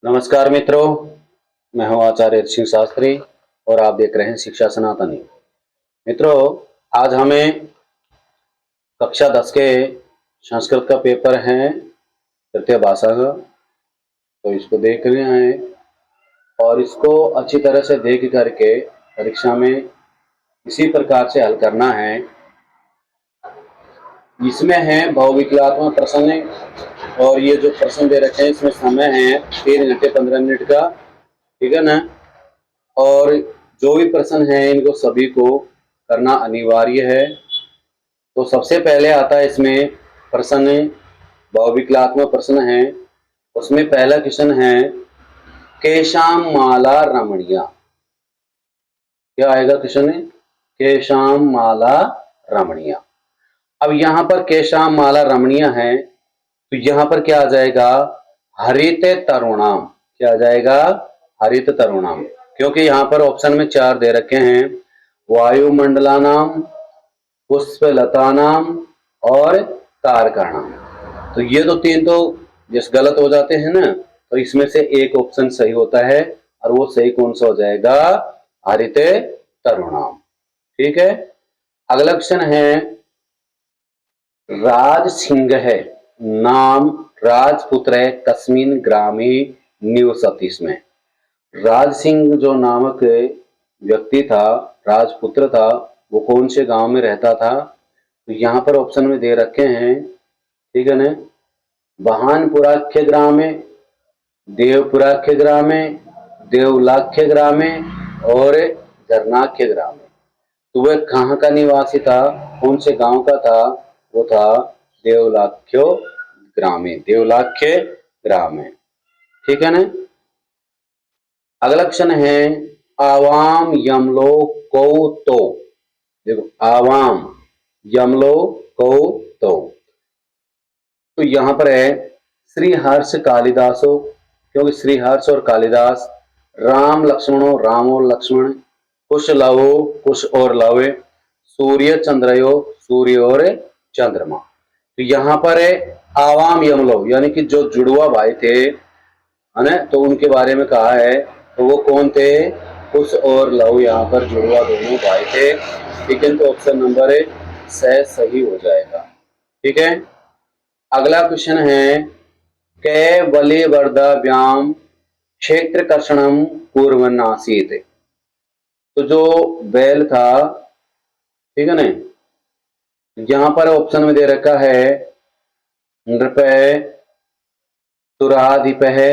नमस्कार मित्रों, मैं हूं आचार्य सिंह शास्त्री और आप देख रहे हैं शिक्षा सनातनी। मित्रों, आज हमें कक्षा 10 के संस्कृत का पेपर है तृतीय भाषा का, तो इसको देख रहे हैं और इसको अच्छी तरह से देख करके परीक्षा में इसी प्रकार से हल करना है। इसमें है बहुविकलात्मक प्रश्न और ये जो प्रश्न दे रखे हैं इसमें समय है 3 घंटे 15 मिनट का, ठीक है ना। और जो भी प्रश्न है इनको सभी को करना अनिवार्य है। तो सबसे पहले आता है इसमें प्रश्न, बहुविकलात्मक प्रश्न है। उसमें पहला क्वेश्चन है केशाम माला रमणीया। क्या आएगा क्वेश्चन? केशाम माला रमणीया। अब यहाँ पर केशाम माला रमणीय है तो यहाँ पर क्या आ जाएगा? हरित तरुणाम। क्या आ जाएगा? हरित तरुणाम। क्योंकि यहाँ पर ऑप्शन में 4 दे रखे हैं, वायुमंडलानाम, पुष्पलतानाम और तारकाणाम। तो ये तो 3 तो जिस गलत हो जाते हैं ना, तो इसमें से एक ऑप्शन सही होता है और वो सही कौन सा हो जाएगा? हरित तरुणाम। ठीक है। अगला क्वेश्चन है राज सिंह है नाम राजपुत्र कस्मिन ग्रामे निवसति। इसमें राज सिंह जो नामक व्यक्ति था, राजपुत्र था, वो कौन से गांव में रहता था? तो यहाँ पर ऑप्शन में दे रखे हैं, ठीक है ना। बहानपुराख्य ग्रामे, देवपुराख्य ग्रामे, देवलाख्य ग्रामे और जरनाख्य ग्रामे। तो वह कहाँ का निवासी था, कौन से गांव का था? वो था देवलाख्यो ग्रामे, देवलाख्य ग्रामे। ठीक है ना। अगला क्वेश्चन है आवाम यमलो कौ तो। देखो, आवाम यमलो कौ तो यहां पर है श्री हर्ष कालिदासो, क्योंकि श्री हर्ष और कालिदास, राम लक्ष्मणो राम और लक्ष्मण, कुश लवो कुश और लवे, सूर्य चंद्रयो सूर्य और चंद्रमा। तो यहाँ पर है आवाम यमलो, यानी कि जो जुड़वा भाई थे, है ना, तो उनके बारे में कहा है। तो वो कौन थे? कुश और लव, यहाँ पर जुड़वा दोनों भाई थे। ठीक है, तो ऑप्शन नंबर सही हो जाएगा। ठीक है। अगला क्वेश्चन है कै बलिवर्दाभ्याम क्षेत्र कर्षणम कुर्वन् आसीत्। तो जो बैल था, ठीक है ना, यहां पर ऑप्शन में दे रखा है नृप है, सुराधिप है,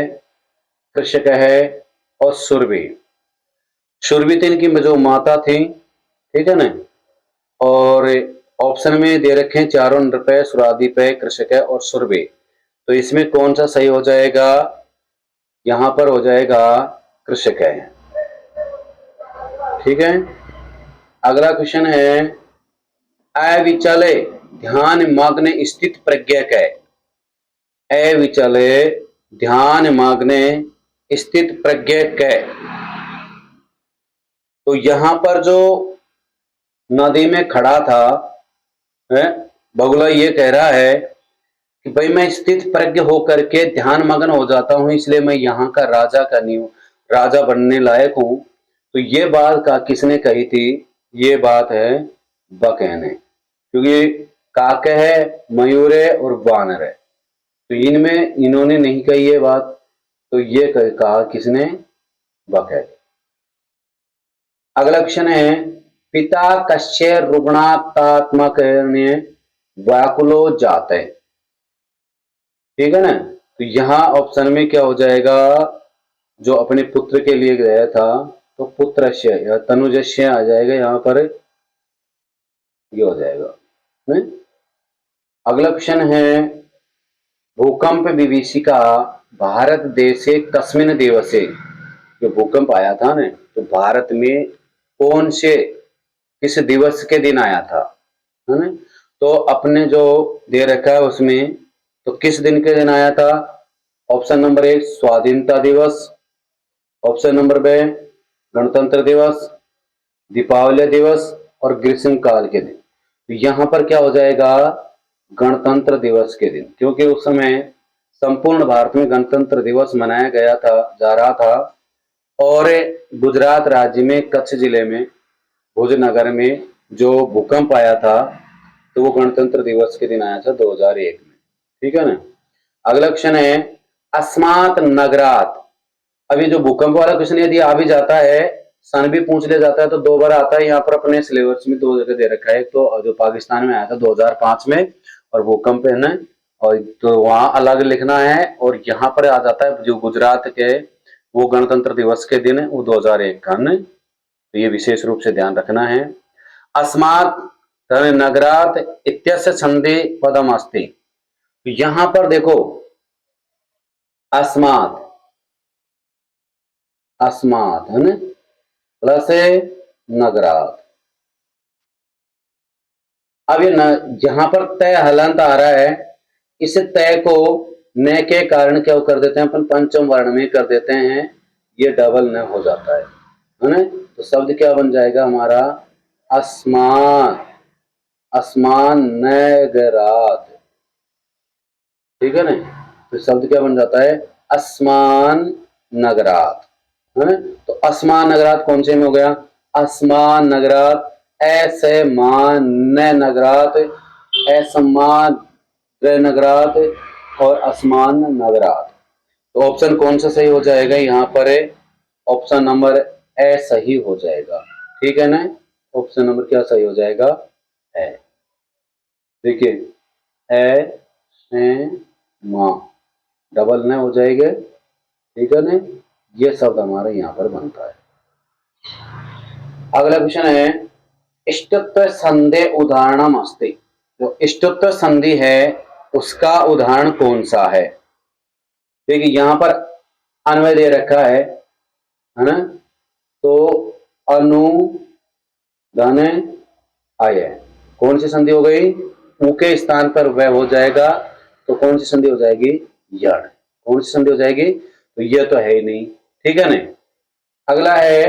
कृषक है और सुरभि। सुरभि तो इनकी जो माता थी, ठीक है ना। और ऑप्शन में दे रखे हैं चारों, नृप है, सुराधिप है, कृषक है और सुरभि। तो इसमें कौन सा सही हो जाएगा? यहां पर हो जाएगा कृषक है। ठीक है। अगला क्वेश्चन है अविचले ध्यान मग्न स्थित प्रज्ञा है। अविचले ध्यान मग्न स्थित प्रज्ञा है। तो यहां पर जो नदी में खड़ा था, बगुला ये कह रहा है कि भाई मैं स्थित प्रज्ञ होकर के ध्यान मग्न हो जाता हूं, इसलिए मैं यहाँ का राजा का नहीं हूं, राजा बनने लायक हूं। तो ये बात का किसने कही थी? ये बात है बक ने, क्योंकि काक है, मयूर है और वानर है, तो इनमें इन्होंने नहीं कही ये बात। तो ये कहा किसने? बक है। अगला क्वेश्चन है पिता कश्य रुग्णात्मक व्याकुलो जाते। ठीक है ना। तो यहां ऑप्शन में क्या हो जाएगा? जो अपने पुत्र के लिए गया था, तो पुत्रस्य या तनुजस्य आ जाएगा, यहां पर ये हो जाएगा। अगला क्वेश्चन है भूकंप विभीषिका भारत देशे कस्मिन् दिवसे। जो भूकंप आया था ना, तो भारत में कौन से किस दिवस के दिन आया था, है ना। तो अपने जो दे रखा है उसमें, तो किस दिन के दिन आया था? ऑप्शन नंबर 1 स्वाधीनता दिवस, ऑप्शन नंबर बी गणतंत्र दिवस, दीपावली दिवस और ग्रीष्म काल के दिन। तो यहां पर क्या हो जाएगा? गणतंत्र दिवस के दिन, क्योंकि उस समय संपूर्ण भारत में गणतंत्र दिवस मनाया गया था जा रहा था और गुजरात राज्य में कच्छ जिले में भुज नगर में जो भूकंप आया था तो वो गणतंत्र दिवस के दिन आया था 2001 में। ठीक है ना। अगला क्वेश्चन है अस्मात् नगरात। अभी जो भूकंप वाला क्वेश्चन यदि आ भी जाता है, सन भी पूछ लिया जाता है तो 2 बार आता है। यहाँ पर अपने सिलेबस में 2 जगह दे रखा है, तो जो पाकिस्तान में आया था 2005 में और भूकंप है ना, और तो वहां अलग लिखना है, और यहाँ पर आ जाता है जो गुजरात के वो गणतंत्र दिवस के दिन वो 2001 का है, तो ये विशेष रूप से ध्यान रखना है। अस्मात् नगरात इत्यस्य संधि पदम अस्ति। यहां पर देखो अस्मात् अस्मात् है ना प्लस नगरात। अब ये जहां पर तय हलंत आ रहा है, इस तय को न के कारण क्या कर देते हैं अपन पंचम वर्ण में कर देते हैं, ये डबल न हो जाता है ना। तो शब्द क्या बन जाएगा हमारा अस्मान अस्मान नगरात। ठीक है ना। तो शब्द क्या बन जाता है अस्मान नगरात है ना। तो अस्मान नगरात कौन से में हो गया अस्मान नगरात ऐसे मान नगरात असमान नगरात और असमान नगरात। तो ऑप्शन कौन सा सही हो जाएगा यहाँ पर ऑप्शन नंबर ए सही हो जाएगा। ठीक है ना। ऑप्शन नंबर क्या सही हो जाएगा ए। देखिए ए मां डबल न हो जाएगा। ठीक है ना। ये शब्द हमारे यहाँ पर बनता है। अगला क्वेश्चन है इष्टत्व संधि उदाहरणम अस्ति। जो इष्टत्व संधि है उसका उदाहरण कौन सा है। देखिए यहां पर अन्वय दे रखा है ना। तो अनु धन आय कौन सी संधि हो गई उ के स्थान पर वह हो जाएगा, तो कौन सी संधि हो जाएगी यण। कौन सी संधि हो जाएगी तो यह तो है ही नहीं। ठीक है ना। अगला है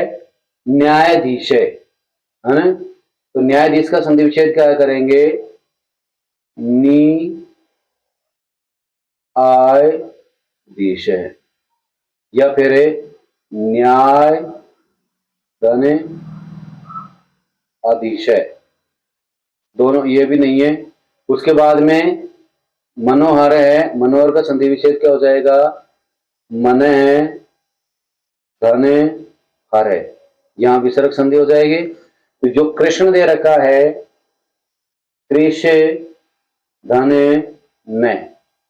न्यायाधीश है ना। तो न्यायाधीश का संधि विच्छेद क्या करेंगे नी आय देश है या फिर न्याय धने आदेश है, दोनों ये भी नहीं है। उसके बाद में मनोहर है, मनोहर का संधि विच्छेद क्या हो जाएगा मन है धने हर है, यहां विसर्ग संधि हो जाएगी। तो जो कृष्ण दे रखा है कृष्ण धने न,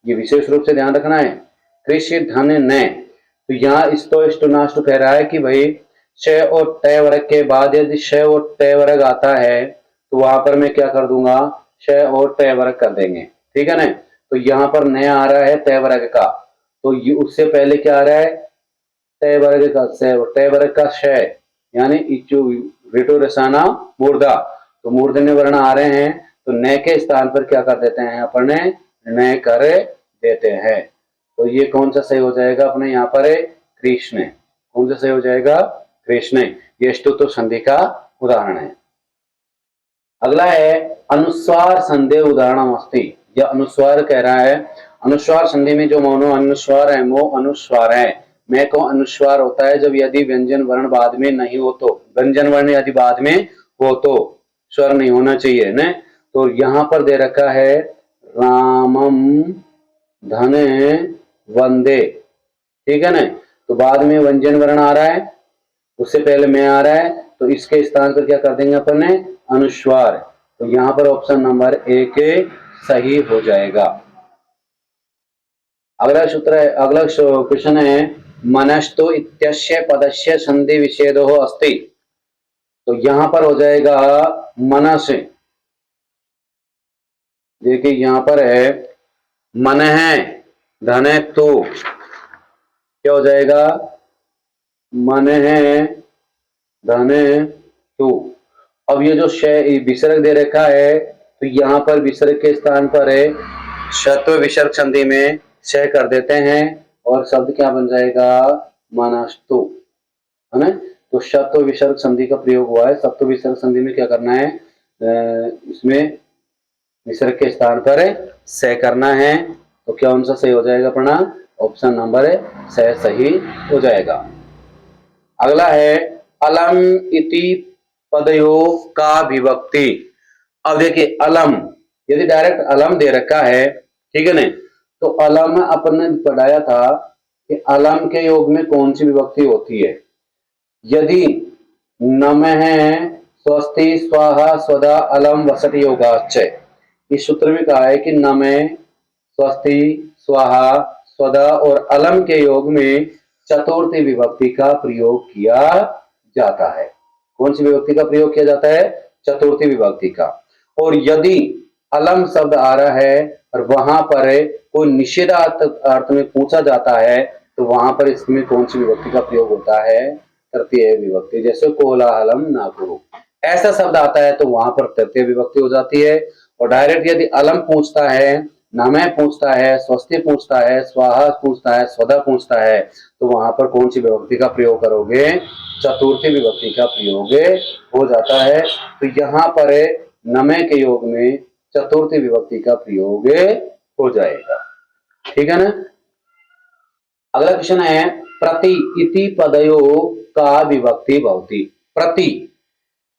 ये विशेष रूप से ध्यान रखना है कृषि धन न। तो यहाँ इष्टो नाष्टो कह रहा है कि भाई श और ट वर्ग के बाद यदि श और ट वर्ग आता है तो वहां पर मैं क्या कर दूंगा श और ट वर्ग कर देंगे। ठीक है ना। तो यहाँ पर न आ रहा है ट वर्ग का, तो ये उससे पहले क्या आ रहा है ट वर्ग का ट वर्ग का श यानी इचु विटो रसाना मूर्धा। तो मूर्धन्य वर्ण आ रहे हैं तो न के स्थान पर क्या कर देते हैं अपने न कर देते हैं। तो ये कौन सा सही हो जाएगा अपने यहाँ पर कृष्ण। कौन सा सही हो जाएगा कृष्ण। ये स्तुत्व संधि का उदाहरण है। अगला है अनुस्वार संधि उदाहरण अस्ति। यह अनुस्वार कह रहा है अनुस्वार संधि में जो मोनो अनुस्वार है वो अनुस्वार है। मैं को अनुस्वार होता है जब यदि व्यंजन वर्ण बाद में नहीं हो तो, व्यंजन वर्ण यदि बाद में हो तो स्वर नहीं होना चाहिए न। तो यहां पर दे रखा है रामम धने वंदे। ठीक है ना। तो बाद में व्यंजन वर्ण आ रहा है उससे पहले मैं आ रहा है तो इसके स्थान पर क्या कर देंगे अपन ने अनुस्वार। तो यहां पर ऑप्शन नंबर ए के सही हो जाएगा। अगला सूत्र है अगला क्वेश्चन है मनस्तु इत्यस्य पदस्य संधि विच्छेदो अस्ति। तो यहां पर हो जाएगा मनस। देखिए यहां पर है मन है धन है तो क्या हो जाएगा मन है धन तो। अब ये जो विसर्ग दे रखा है तो यहाँ पर विसर्ग के स्थान पर है शत्व विसर्ग संधि में श कर देते हैं और शब्द क्या बन जाएगा मनस्तु है ना। तो शत्व विसर्ग संधि का प्रयोग हुआ है। सत्व विसर्ग संधि में क्या करना है इसमें विसर्ग के स्थान पर स करना है। तो क्या कौन सा सही हो जाएगा अपना? ऑप्शन नंबर है सही हो जाएगा। अगला है अलम इति पदयो का विभक्ति। अब देखिए अलम, यदि डायरेक्ट अलम दे रखा है, ठीक है ना, तो अलम अपन ने पढ़ाया था कि अलम के योग में कौन सी विभक्ति होती है। यदि नमः स्वस्ति स्वाहा स्वधा अलम वसत योगाच्च, इस सूत्र में कहा है कि नमः स्वस्ति स्वाहा स्वधा और अलम के योग में चतुर्थी विभक्ति का प्रयोग किया जाता है। कौन सी विभक्ति का प्रयोग किया जाता है? चतुर्थी विभक्ति का। और यदि अलम शब्द आ रहा है और वहां पर कोई निषेधार्थ अर्थ में पूछा जाता है, तो वहां पर इसमें कौन सी विभक्ति का प्रयोग होता है? तृतीय विभक्ति। जैसे कोलाहलम ना करो, ऐसा शब्द आता है तो वहां पर तृतीय विभक्ति हो जाती है। और डायरेक्ट यदि अलम पूछता है, नमः पूछता है, स्वस्ति पूछता है, स्वाहा पूछता है, स्वधा पूछता है, तो वहां पर कौन सी विभक्ति का प्रयोग करोगे? चतुर्थी विभक्ति का प्रयोग हो जाता है। तो यहाँ पर नमः के योग में चतुर्थी विभक्ति का प्रयोग हो जाएगा। ठीक है ना। अगला क्वेश्चन है प्रति इति पदयो का विभक्ति भवति। प्रति,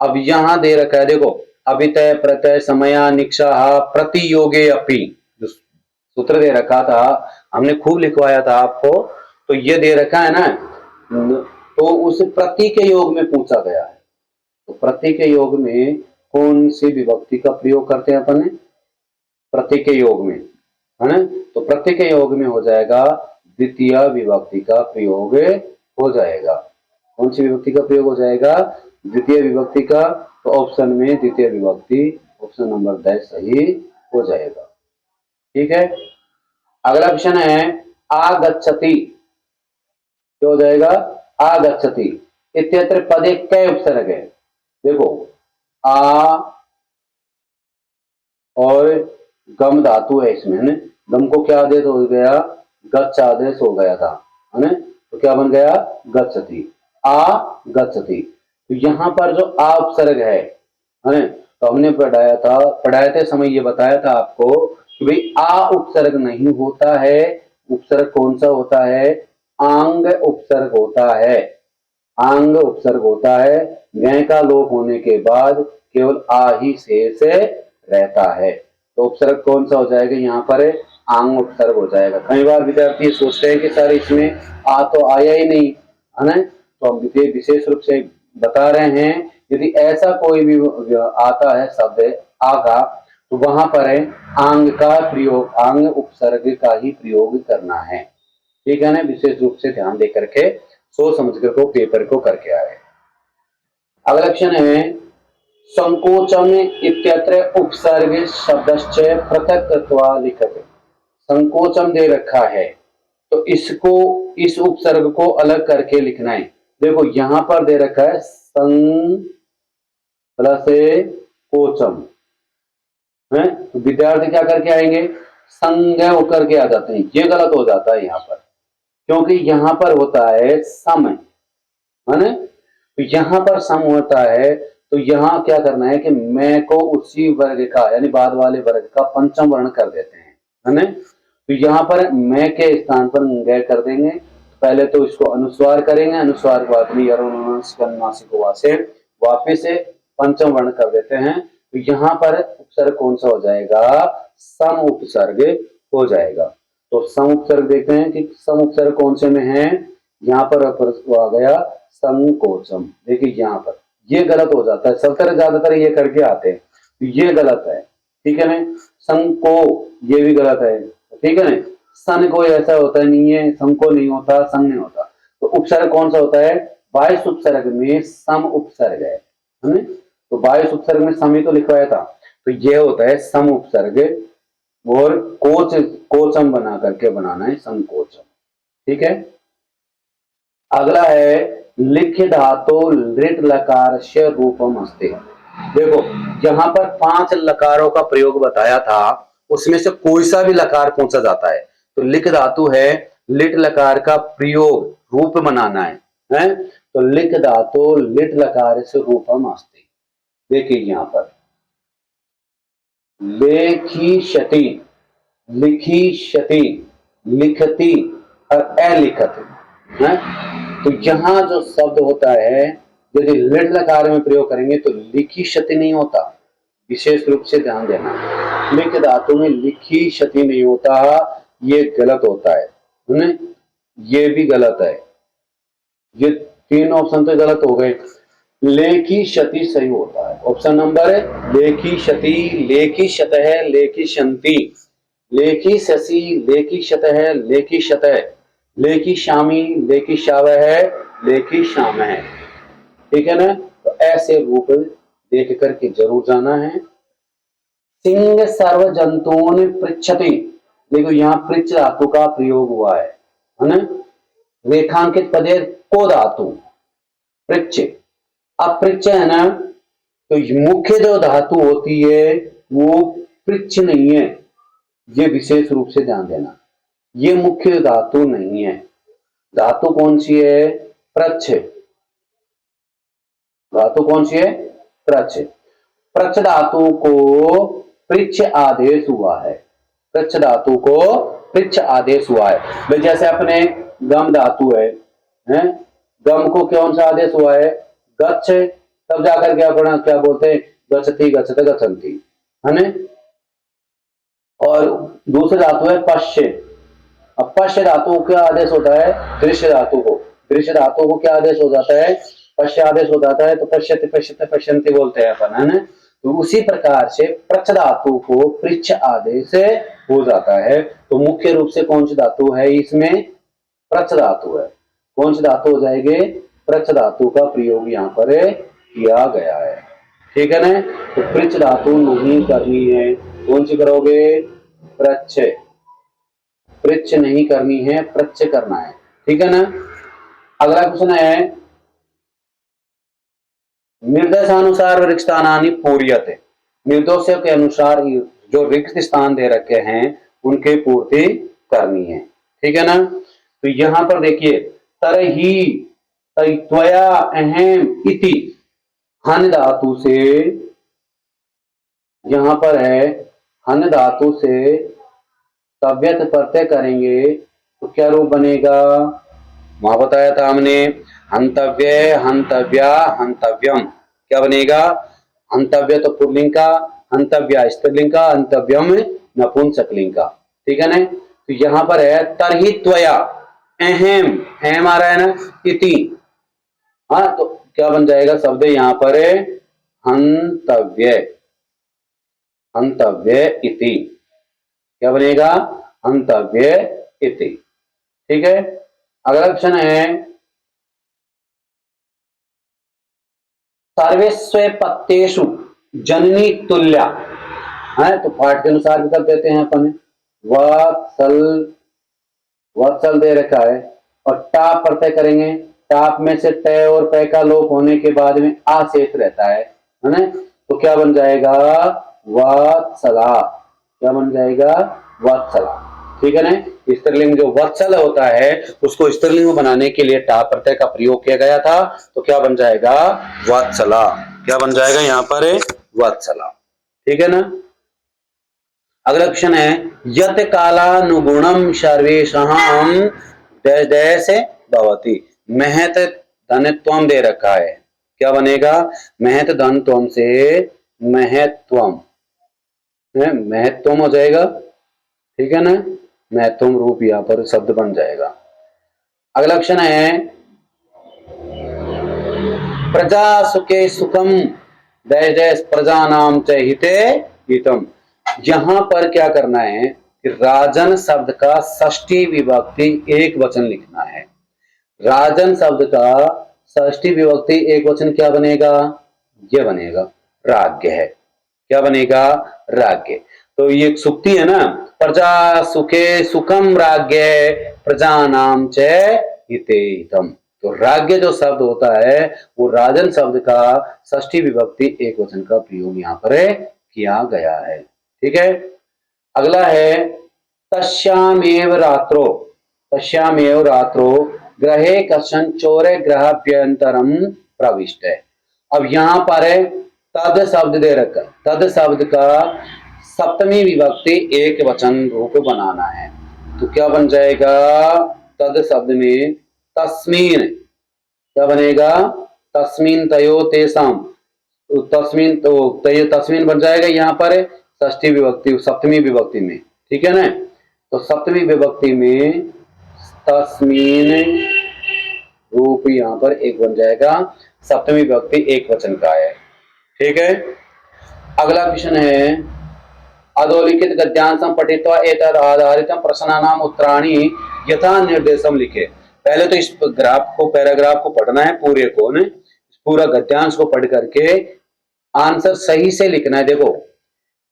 अब यहां दे रखा है, देखो अभितय प्रत्यय समया निक्षाहा प्रति योगे अपि, जो सूत्र दे रखा था, हमने खूब लिखवाया था आपको, तो ये दे रखा है ना, तो उस प्रति के योग में पूछा गया है। तो प्रति के योग में कौन सी विभक्ति का प्रयोग करते हैं अपन? प्रति के योग में, है ना, तो प्रति के योग में हो जाएगा द्वितीय विभक्ति का प्रयोग हो जाएगा। कौन सी विभक्ति का प्रयोग हो जाएगा? द्वितीय विभक्ति का। तो ऑप्शन में द्वितीय विभक्ति, ऑप्शन नंबर 10 सही हो जाएगा। ठीक है। अगला क्वेश्चन है आगच्छति, क्या हो जाएगा? आगच्छति इत्यत्र पदे कै उपसर्ग है? देखो आ और गम धातु है इसमें, है? गम को क्या आदेश हो गया? गच्छ आदेश हो गया था, है ना, तो क्या बन गया? गच्छति, आ गच्छति। तो यहाँ पर जो आ उपसर्ग है ना, तो हमने पढ़ाते समय ये बताया था आपको कि भाई आ उपसर्ग नहीं होता है। उपसर्ग कौन सा होता है? आंग उपसर्ग होता है। आंग उपसर्ग होता है। गय का लोप होने के बाद केवल आ ही शेष रहता है। तो उपसर्ग कौन सा हो जाएगा? यहाँ पर आंग उपसर्ग हो जाएगा। कई बार विद्यार्थी सोचते हैं कि सर इसमें आ तो आया ही नहीं, है ना, तो हम विशेष रूप से बता रहे हैं यदि ऐसा कोई भी आता है शब्द आ का, तो वहां पर आंग का प्रयोग, आंग उपसर्ग का ही प्रयोग करना है। ठीक है ना, विशेष रूप से ध्यान दे करके सोच समझ कर को पेपर को करके आए। अगला क्वेश्चन है संकोचन इत्यत्र उपसर्ग शब्दश्च पृथक्त्वा लिखते। संकोचन दे रखा है तो इसको, इस उपसर्ग को अलग करके लिखना है। देखो यहां पर दे रखा है सं प्लस कोचम है, तो विद्यार्थी क्या करके आएंगे? संज्ञ होकर के आ जाते हैं। ये गलत हो जाता है यहाँ पर, क्योंकि यहाँ पर होता है सम, है ना, तो यहाँ पर सम होता है। तो यहाँ क्या करना है कि मैं को उसी वर्ग का, यानी बाद वाले वर्ग का पंचम वर्ण कर देते हैं, है ना। तो यहाँ पर मैं के स्थान पर ग कर देंगे। पहले तो इसको अनुस्वार करेंगे, अनुस्वार के बाद में से वापिस पंचम वर्ण कर देते हैं। तो यहाँ पर उपसर्ग कौन सा हो जाएगा? सम उपसर्ग हो जाएगा। तो सम उपसर्ग देखते हैं कि सम उपसर्ग कौन से में है। यहाँ पर आ गया संकोचम। देखिए यहाँ पर ये गलत हो जाता है, सबसे ज्यादातर ये करके आते हैं, तो ये गलत है। ठीक है ना। संको, ये भी गलत है। ठीक है ना। सन कोई ऐसा होता नहीं है, संको नहीं होता, संग नहीं होता। तो उपसर्ग कौन सा होता है? 22 उपसर्ग में सम उपसर्ग है ना। तो 22 उपसर्ग में सम ही तो लिखवाया था, तो ये होता है सम उपसर्ग। और कोच, कोचम बना करके बनाना है संकोचम। ठीक है। अगला है लिख धातु लृट लकार से रूपम अस्ति। देखो यहां पर 5 लकारों का प्रयोग बताया था, उसमें से कोई सा भी लकार पूछा जाता है तो लिख धातु है, लिट लकार का प्रयोग रूप बनाना है? तो लिख धातु लिट लकार से रूपम अस्ति। देखिए यहां पर लेखी शति, लिखिष्यति, लिखति और अलिखति है। तो यहाँ जो शब्द होता है यदि लिट लकार में प्रयोग करेंगे तो लिखिष्यति नहीं होता, विशेष रूप से ध्यान देना। लिख धातु में लिखिष्यति नहीं होता, ये गलत होता है ना, ये भी गलत है। ये तीन ऑप्शन तो गलत हो गए। लेखी क्षति सही होता है। ऑप्शन नंबर है लेखी क्षति, लेखी शत है, लेखी शंति, लेखी शशि, लेखी शत है, लेखी शत है, लेखी शामी, लेखी शाव है, लेखी शाम है। ठीक है ना। तो ऐसे रूप देख करके जरूर जाना है। सिंह सर्व जंतुओं पृच्छति, देखो यहाँ पृच्छ धातु का प्रयोग हुआ है ना। रेखांकित पदे को धातु पृच्छ, अब पृच्छ है ना, तो मुख्य जो धातु होती है वो पृच्छ नहीं है, ये विशेष रूप से ध्यान देना। ये मुख्य धातु नहीं है। धातु कौन सी है? प्रच्छ। धातु कौन सी है? प्रच्छ। प्रच्छ धातु को पृच्छ आदेश हुआ है। प्रच्छ धातु को पृच्छ आदेश हुआ है। भाई जैसे अपने गम धातु है, गम को कौन सा आदेश हुआ है? गच्छ, तब जाकर के अपना क्या बोलते हैं? गच्छति, गच्छते, गच्छन्ति, है ना। और दूसरे धातु है पश्य। अब पश्य धातु को क्या आदेश होता है? दृश्य धातु को। दृश्य धातु को क्या आदेश हो जाता है? पश्य आदेश हो जाता है। तो पश्यति, पश्यते, पश्यन्ति बोलते हैं अपन, है ना। तो उसी प्रकार से प्रच्छ धातु को पृच्छ आदेश हो जाता है। तो मुख्य रूप से कौन सी धातु है इसमें? प्रच्छ धातु है। कौन सी धातु हो जाएगी? प्रच्छ धातु का प्रयोग यहाँ पर किया गया है। ठीक है ना। तो पृच्छ धातु नहीं करनी है, कौन सी करोगे? प्रच्छ। पृच्छ नहीं करनी है, प्रच्छ करना है। ठीक है ना। अगला क्वेश्चन है निर्देशानुसार रिक्त स्थानानि पूर्यते, निर्देशों के अनुसार जो रिक्त स्थान दे रखे हैं उनके पूर्ति करनी है। ठीक है ना। तो यहां पर देखिए तरही, त्वया, अहम, इति, हन धातु से, यहां पर है हन धातु से तव्यत प्रत्यय करेंगे तो क्या रूप बनेगा? वहां बताया था हमने, हंतव्य, हंतव्या, हंतव्यम। क्या बनेगा? हंतव्य तो पुल्लिंग का, हंतव्या स्त्रीलिंग का, हंतव्यम नपुंसकलिंग का। ठीक है ना। तो यहां पर है तरही त्वया, अहम, अहम आ रहा है ना, इति, हाँ, तो क्या बन जाएगा शब्द यहां पर? हंतव्य, हंतव्य इति। क्या बनेगा? हंतव्य इति। ठीक है। अगला क्वेश्चन है सर्वेस्वे पत्तेषु जननी तुल्या, है तो पाठ के अनुसार विकल्प देते हैं अपन। वत्सल, वत्सल दे रखा है और टाप प्रत्यय करेंगे। टाप में से ट और पै का लोप होने के बाद में आ शेष रहता है ना। तो क्या बन जाएगा? वत्सला। क्या बन जाएगा? वत्सला। ठीक है ना। स्त्रीलिंग जो वत्सल होता है उसको स्त्रीलिंग बनाने के लिए टा प्रत्यय का प्रयोग किया गया था। तो क्या बन जाएगा? वत्सला। क्या बन जाएगा यहाँ पर? वत्सला। ठीक है ना। अगला क्वेश्चन है यत कालानुगुणम सर्वेषां डैश डैश भवति, महत धनत्वम दे रखा है। क्या बनेगा? महत धनत्वम से महत्वम, महत्वम हो जाएगा। ठीक है ना। महत्वम रूप यहाँ पर शब्द बन जाएगा। अगला क्वेश्चन है प्रजा सुखे सुखम डैश डैश प्रजा नाम च हिते हितम। यहां पर क्या करना है कि राजन शब्द का षष्ठी विभक्ति एक वचन लिखना है। राजन शब्द का षष्ठी विभक्ति एक वचन क्या बनेगा? ये बनेगा राज्ञ है। क्या बनेगा? राज्ञ। तो ये सुक्ति है ना, प्रजा सुखे सुखम राज्ञ प्रजा नाम च हिते हितम। तो राज्ञ जो शब्द होता है वो राजन शब्द का षष्ठी विभक्ति एक वचन का प्रयोग यहाँ पर किया गया है। ठीक है। अगला है तस्यामेव रात्रो, तस्यामेव रात्रो ग्रहे कश्चन चोरे ग्रहाभ्यंतरम प्रविष्ट है। अब यहां पर तद शब्द दे रखा, तद शब्द का सप्तमी विभक्ति एक वचन रूप बनाना है। तो क्या बन जाएगा, तद शब्द में तस्मीन, क्या बनेगा, तस्मीन तयो तेसाम, तस्मीन तो तय तस्मीन बन जाएगा यहाँ पर षष्ठी विभक्ति सप्तमी विभक्ति में, ठीक है ना। तो सप्तमी विभक्ति में तस्मीन रूप यहाँ पर एक बन जाएगा, सप्तमी विभक्ति एक वचन का है, ठीक है। अगला क्वेश्चन है, अधोलिखित गद्यांशम पठित्वा एतद आधारितम प्रश्नानाम उत्तराणि यथा निर्देशम लिखे। पहले तो इस ग्राफ को, पैराग्राफ को पढ़ना है पूरे को, ने पूरा गद्यांश को पढ़ करके आंसर सही से लिखना है। देखो,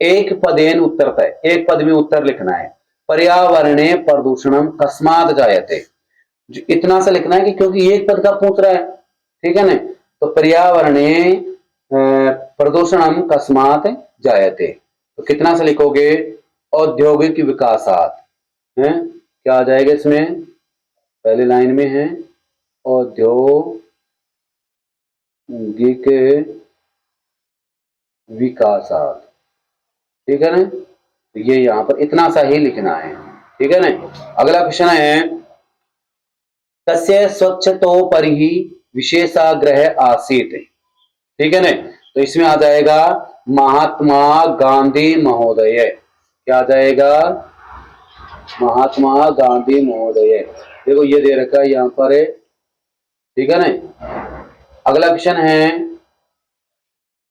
एक पदेन उत्तरतः, एक पद में उत्तर लिखना है। पर्यावरणे प्रदूषणम कस्मात् जायते, इतना सा लिखना है कि क्योंकि एक पद का पूछ रहा है, ठीक है ना। तो पर्यावरणे प्रदूषणम कस्मात् जायते, तो कितना से लिखोगे, औद्योगिक विकासात है, क्या आ जाएगा इसमें, पहली लाइन में है औद्योगिक विकासात, ठीक है ना। तो ये यहां पर इतना सा ही लिखना है, ठीक है ना। अगला क्वेश्चन है, तस्य स्वच्छतोपरि विशेषाग्रह आसीत, ठीक है ना। तो इसमें आ जाएगा महात्मा गांधी महोदय, क्या आ जाएगा, महात्मा गांधी महोदय। देखो ये दे रखा है यहां पर, ठीक है ना। अगला क्वेश्चन है,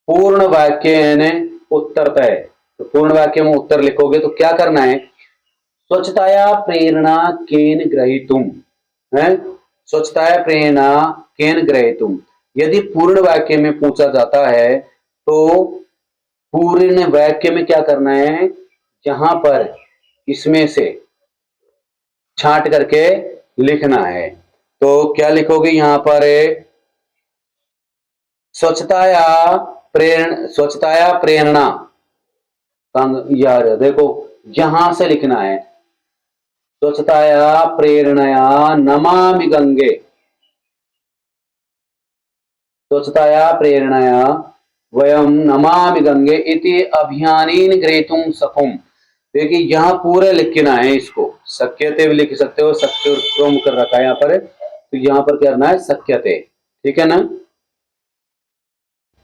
पूर्ण वाक्य उत्तरतः, तो पूर्ण वाक्य में उत्तर लिखोगे तो क्या करना है, स्वच्छताया प्रेरणा केन ग्रहीतुम है, स्वच्छताया प्रेरणा केन ग्रहीतुम। यदि पूर्ण वाक्य में पूछा जाता है तो पूर्ण वाक्य में क्या करना है, यहां पर इसमें से छांट करके लिखना है। तो क्या लिखोगे यहां पर, स्वच्छताया प्रेरणा, यार देखो यहां से लिखना है, स्वच्छताया प्रेरणया नमामि गंगे, स्वच्छताया प्रेरणया वयम नमामि गंगे इति अभियानीन ग्रहीतुम सकुम। देखिए यहां पूरे लिखना है, इसको शक्यते भी लिख सकते हो, शक्य क्रोम कर रखा है यहाँ पर, तो यहां पर क्या करना है, शक्यते, ठीक है ना।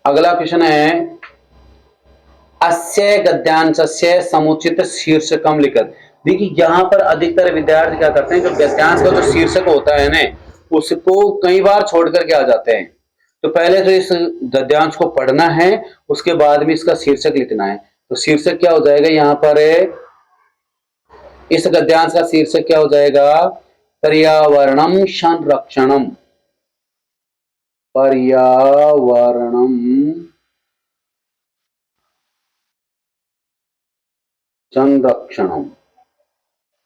अगला क्वेश्चन है, अस्य गद्यांशस्य समुचित शीर्षकम लिखत। देखिए यहां पर अधिकतर विद्यार्थी क्या करते हैं, जो गद्यांश का जो शीर्षक होता है ना, उसको कई बार छोड़ करके आ जाते हैं। तो पहले तो इस गद्यांश को पढ़ना है, उसके बाद में इसका शीर्षक लिखना है। तो शीर्षक क्या हो जाएगा यहाँ पर, इस गद्यांश का शीर्षक क्या हो जाएगा, पर्यावरणम संरक्षणम, पर्यावरणम संरक्षणम,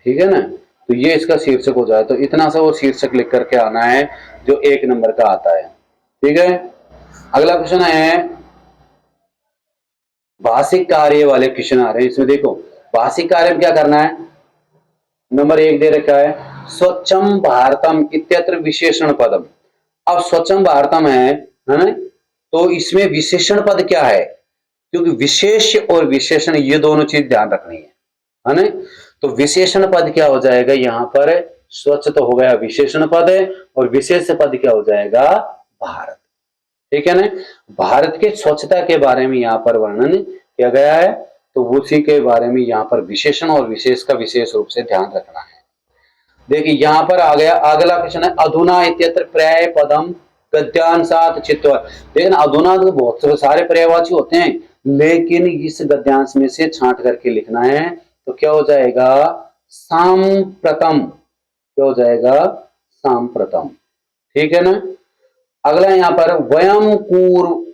ठीक है ना। तो ये इसका शीर्षक हो जाए, तो इतना सा वो शीर्षक लिख करके आना है जो एक नंबर का आता है, ठीक है। अगला क्वेश्चन है, भाषिक कार्य वाले क्वेश्चन आ रहे हैं इसमें। देखो भाषिक कार्य में क्या करना है, नंबर एक दे रखा है, स्वच्छम भारतम इत्यत्र विशेषण पदम। अब स्वच्छम भारतम है ना, तो इसमें विशेषण पद क्या है, क्योंकि विशेष और विशेषण ये दोनों चीज ध्यान रखनी है ना। तो विशेषण पद क्या हो जाएगा यहाँ पर, स्वच्छ तो हो गया विशेषण पद है, और विशेष पद क्या हो जाएगा, भारत, ठीक है ना। भारत के स्वच्छता के बारे में यहाँ पर वर्णन किया गया है, तो उसी के बारे में यहाँ पर विशेषण और विशेष का विशेष रूप से ध्यान रखना है। देखिए यहाँ पर आ गया अगला क्वेश्चन है, अधुना इत्यत्र पर्याय पदम गद्यांशात चित्वा। देखना अधुना तो बहुत सारे पर्यायवाची होते हैं, लेकिन इस गद्यांश में से छांट करके लिखना है। तो क्या हो जाएगा, सांप्रतम, क्या हो जाएगा, सांप्रतम, ठीक है ना। अगला यहाँ पर,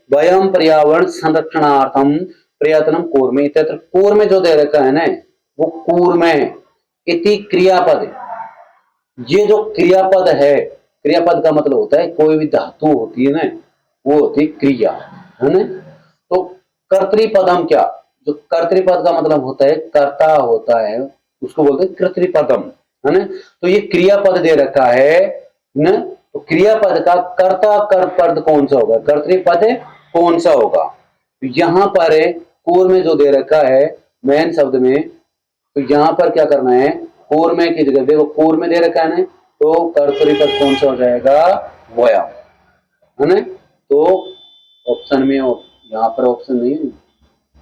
वयम पर्यावरण संरक्षणार्थम प्रयत्नम कूर्मे, इत्यत्र कूर्मे जो दे रखा है ना, वो कूर्मे इति क्रियापद, ये जो क्रियापद है, क्रियापद का मतलब होता है कोई भी धातु होती है ना, वो होती है क्रिया, है ना। तो कर्तृपदम, क्या, जो कर्तृपद का मतलब होता है कर्ता होता है, उसको बोलते हैं कर्तृपदम, है ना। तो ये क्रियापद दे रखा है ना, तो क्रियापद का कर्ता कर पद कौन सा होगा, कर्तृपद कौन सा होगा। तो यहां पर कोर में जो दे रखा है मेन शब्द में, तो यहाँ पर क्या करना है, कूर्मे की जगह देखो कूर्मे दे रखा है ना, तो कर्तरी पद कौन सा हो जाएगा, वयम, है ना। तो ऑप्शन में यहाँ पर ऑप्शन नहीं,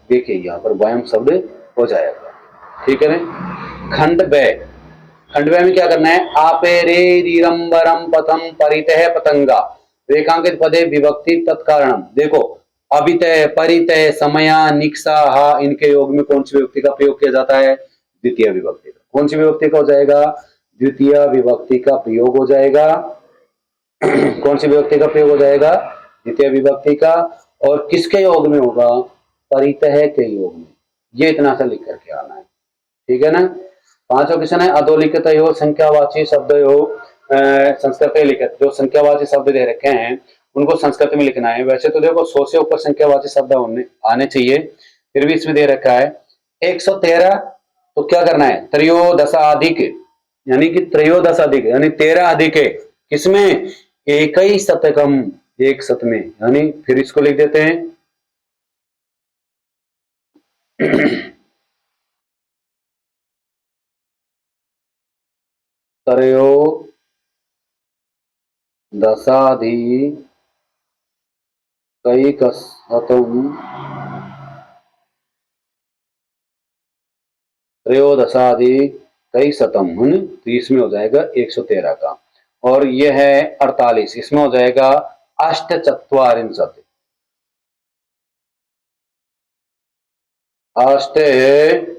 देखिए यहाँ पर वयम शब्द हो जाएगा, ठीक है ना। खंड ब, खंड ब में क्या करना है, आपे रे दीरंबरम पथम परितः पतंगा रेखांकित पदे विभक्ति तत्कारणम। देखो अभितय, परितय, समया, निक्सा, हा, इनके योग में कौन सी विभक्ति का प्रयोग किया जाता है, द्वितीय विभक्ति का। कौन सी विभक्ति का हो जाएगा, द्वितीय विभक्ति का प्रयोग हो जाएगा। कौन सी विभक्ति का प्रयोग हो जाएगा, द्वितीय विभक्ति का। और किसके योग में होगा, परितः के योग में। ये इतना सा लिख करके आना है, ठीक है ना। पांचवा क्वेश्चन है, अधोलिखित संख्यावाची शब्द संस्कृत में लिखित, जो संख्यावाची शब्द दे रखे हैं उनको संस्कृत में लिखना है। वैसे तो देखो 100 से ऊपर संख्यावाची शब्द आने चाहिए, फिर भी इसमें दे रखा है 113, तो क्या करना है, त्रयोदशाधिक, यानी कि त्रयोदशाधिक यानी 13 अधिक है, किसमें, एक ही शतकम, एक शत में, यानी फिर इसको लिख देते हैं त्रयोदशाधिकैकशतम्, त्रयोदशाधिकैकशतम् है ना, तो इसमें हो जाएगा 113 का। और यह है 48, इसमें हो जाएगा अष्टचत्वारिंशत्, अष्टचत्वारिंशत्,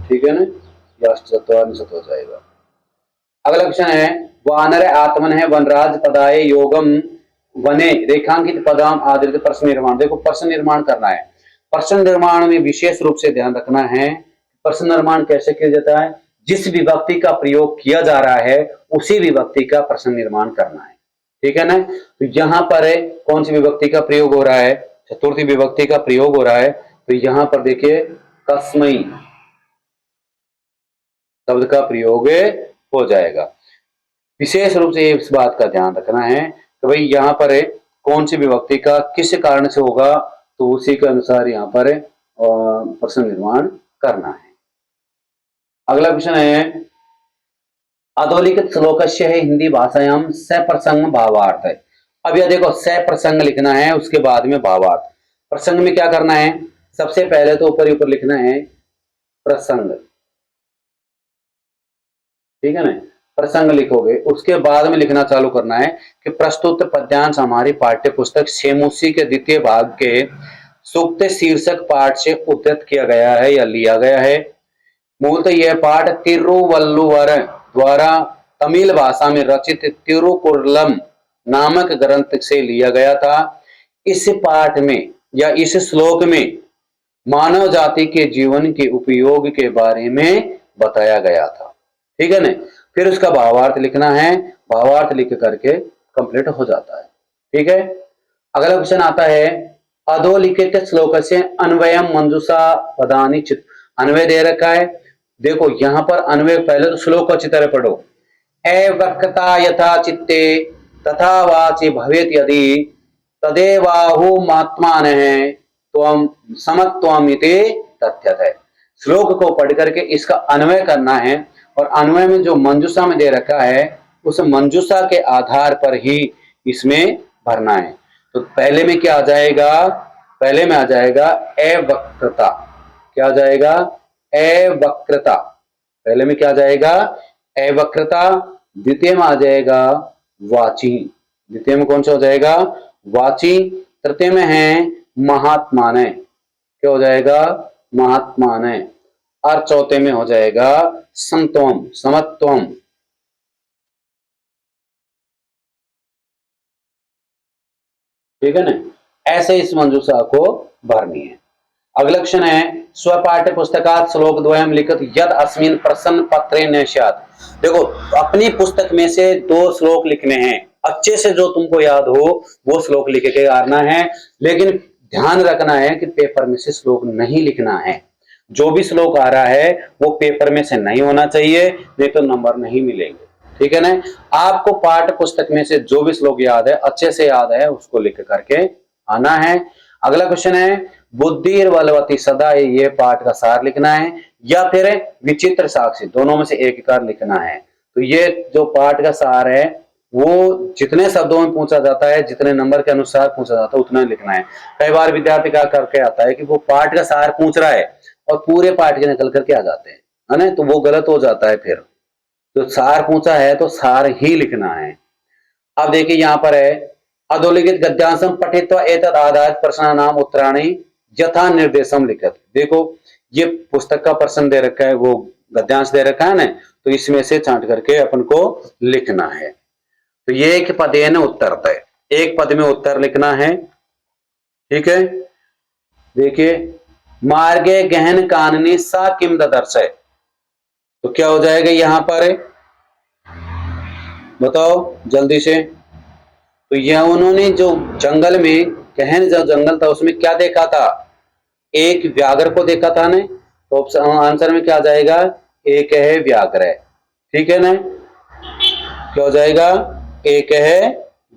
ठीक है ना, ये अष्टचत्वारिंशत् हो जाएगा। अगला क्वेश्चन है, वानर आत्मन है वनराज पदाय योगम वने रेखांकित पदाम आदृत प्रश्न निर्माण। देखो प्रश्न निर्माण करना है, प्रश्न निर्माण में विशेष रूप से ध्यान रखना है। प्रश्न निर्माण कैसे किया जाता है, जिस विभक्ति का प्रयोग किया जा रहा है उसी विभक्ति का प्रश्न निर्माण करना है, ठीक है ना। तो यहाँ पर है कौन सी विभक्ति का प्रयोग हो रहा है, चतुर्थी विभक्ति का प्रयोग हो रहा है। तो यहाँ पर देखिए कस्मई शब्द का प्रयोग हो जाएगा। विशेष रूप से इस बात का ध्यान रखना है कि भाई यहाँ पर है कौन सी विभक्ति का किस कारण से होगा, तो उसी के अनुसार यहाँ पर प्रश्न निर्माण करना है। अगला क्वेश्चन है, अधोलिखित श्लोकस्य है हिंदी भाषायाम सप्रसंग भावार्थ है। अब यह देखो सप्रसंग लिखना है, उसके बाद में भावार्थ। प्रसंग में क्या करना है, सबसे पहले तो ऊपर ऊपर लिखना है प्रसंग, ठीक है ना, प्रसंग लिखोगे, उसके बाद में लिखना चालू करना है कि प्रस्तुत पद्यांश हमारी पाठ्य पुस्तक सेमुसी के द्वितीय भाग के सूक्त शीर्षक पाठ से उद्धृत किया गया है या लिया गया है। मूलतः यह पाठ तिरुवल्लुवर द्वारा तमिल भाषा में रचित तिरुकुरलम नामक ग्रंथ से लिया गया था। इस पाठ में या इस श्लोक में मानव जाति के जीवन के उपयोग के बारे में बताया गया था, ठीक है ना। फिर उसका भावार्थ लिखना है, भावार्थ लिख करके कंप्लीट हो जाता है, ठीक है। अगला क्वेश्चन आता है, अधोलिखित श्लोक से अन्वयम मंजूषा पदानि चित, अन्वय दे रखा है। देखो यहाँ पर अन्वय पहले तो श्लोक को अच्छी तरह पढ़ो। अवक्रता यथा चित्ते तथा वाचि भवेत यदि तदेवाहुमात्मान है त्वम समत्वमिति तथ्यते। श्लोक को पढ़ करके इसका अन्वय करना है, और अन्वय में जो मंजूषा में दे रखा है उस मंजूषा के आधार पर ही इसमें भरना है। तो पहले में क्या आ जाएगा, पहले में आ जाएगा अवक्रता, क्या आ जाएगा, अवक्रता, पहले में क्या आ जाएगा, अवक्रता। द्वितीय में आ जाएगा वाची, द्वितीय में कौन सा हो जाएगा, वाची। तृतीय में है महात्माने, क्या हो जाएगा, महात्माने। और चौथे में हो जाएगा संतोम, समत्वम, ठीक है ना। ऐसे इस मंजूषा को भरनी है। अगला क्वेश्चन है, स्वपाठ्य पुस्तकात् श्लोक द्वयम लिखित यद अस्मिन् प्रश्न पत्रे न स्यात्। देखो अपनी पुस्तक में से 2 श्लोक लिखने हैं, अच्छे से जो तुमको याद हो वो श्लोक लिख के आना है। लेकिन ध्यान रखना है कि पेपर में से श्लोक नहीं लिखना है। जो भी श्लोक आ रहा है वो पेपर में से नहीं होना चाहिए, नहीं तो नंबर नहीं मिलेंगे, ठीक है ना। आपको पाठ्य पुस्तक में से जो भी श्लोक याद है, अच्छे से याद है, उसको लिख करके आना है। अगला क्वेश्चन है बुद्धि बलवती सदा, ये पाठ का सार लिखना है, या फिर विचित्र साक्षी, दोनों में से एक कार लिखना है। तो ये जो पाठ का सार है वो जितने शब्दों में पूछा जाता है, जितने नंबर के अनुसार पूछा जाता है, उतना लिखना है। कई बार विद्यार्थी क्या करके आता है कि वो पाठ का सार पूछ रहा है और पूरे पाठ के निकल करके आ जाते हैं, है ना, तो वो गलत हो जाता है। फिर जो सार पूछा है तो सार ही लिखना है। अब देखिए यहाँ पर है अधोलिखित गद्यांशम पठित्वा एतद आधारित प्रश्नानाम उत्तराणि यथा निर्देशम लिखत। देखो ये पुस्तक का प्रश्न दे रखा है, वो गद्यांश दे रखा है ना, तो इसमें से छांट करके अपन को लिखना है। तो ये एक पदेन उत्तर तय, एक पद में उत्तर लिखना है, ठीक है। देखिए मार्गे गहन काननी सा किम ददर्शय, तो क्या हो जाएगा यहां पर, बताओ जल्दी से। तो यह उन्होंने जो जंगल में, गहन जो जंगल था उसमें क्या देखा था, एक व्याघ्र को देखा था ने, तो आंसर में क्या आ जाएगा, एक है व्याघ्र, ठीक है ना, क्या हो जाएगा, एक है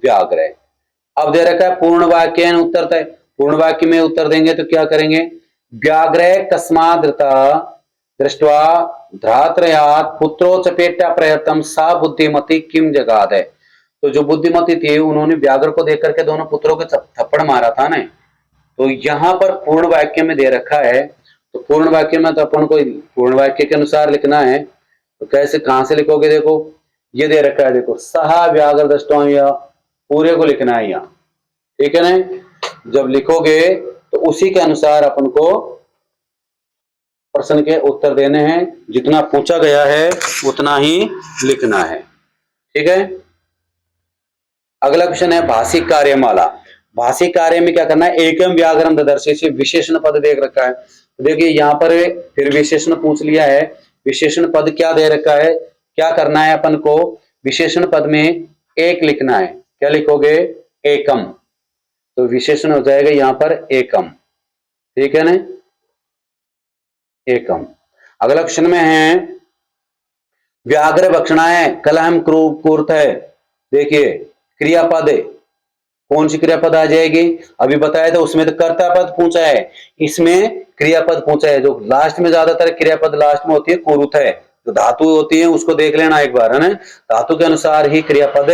व्याघ्र। अब दे रखा है पूर्ण वाक्य उत्तर तय, पूर्ण वाक्य में उत्तर देंगे तो क्या करेंगे, व्याघ्र कस्माद्रता दृष्टवा धरात्रयात पुत्रो चपेटा प्रयत्न सा बुद्धिमती किम जगाद है। तो जो बुद्धिमती थी उन्होंने व्याघ्र को देख करके दोनों पुत्रों के थप्पड़ मारा था ना। तो यहां पर पूर्ण वाक्य में दे रखा है, तो पूर्ण वाक्य में तो अपन को पूर्ण वाक्य के अनुसार लिखना है। तो कैसे, कहां से लिखोगे, देखो ये दे रखा है, देखो सहा व्याघ्र दृष्टवा, पूरे को लिखना है यहाँ, ठीक है ना। जब लिखोगे तो उसी के अनुसार अपन को प्रश्न के उत्तर देने हैं, जितना पूछा गया है उतना ही लिखना है, ठीक है। अगला क्वेश्चन है भाषिक कार्यमाला। भाषिक कार्य में क्या करना है, एकम व्याकरण ददर्शी से विशेषण पद देख रखा है। तो देखिए यहाँ पर फिर विशेषण पूछ लिया है, विशेषण पद क्या दे रखा है, क्या करना है अपन को, विशेषण पद में एक लिखना है, क्या लिखोगे, एकम, तो विशेषण हो जाएगा यहाँ पर एकम, ठीक है ना, एकम। अगला क्वेश्चन में है व्याघ्र भक्षणाएं कलहम कुर्त है। देखिए क्रियापद कौन सी क्रियापद आ जाएगी, अभी बताया था उसमें तो कर्ता पद पूछा है, इसमें क्रियापद पूछा है। जो लास्ट में ज्यादातर क्रियापद लास्ट में होती है कुरुत है, जो धातु होती है उसको देख लेना एक बार, है ना, धातु के अनुसार ही क्रियापद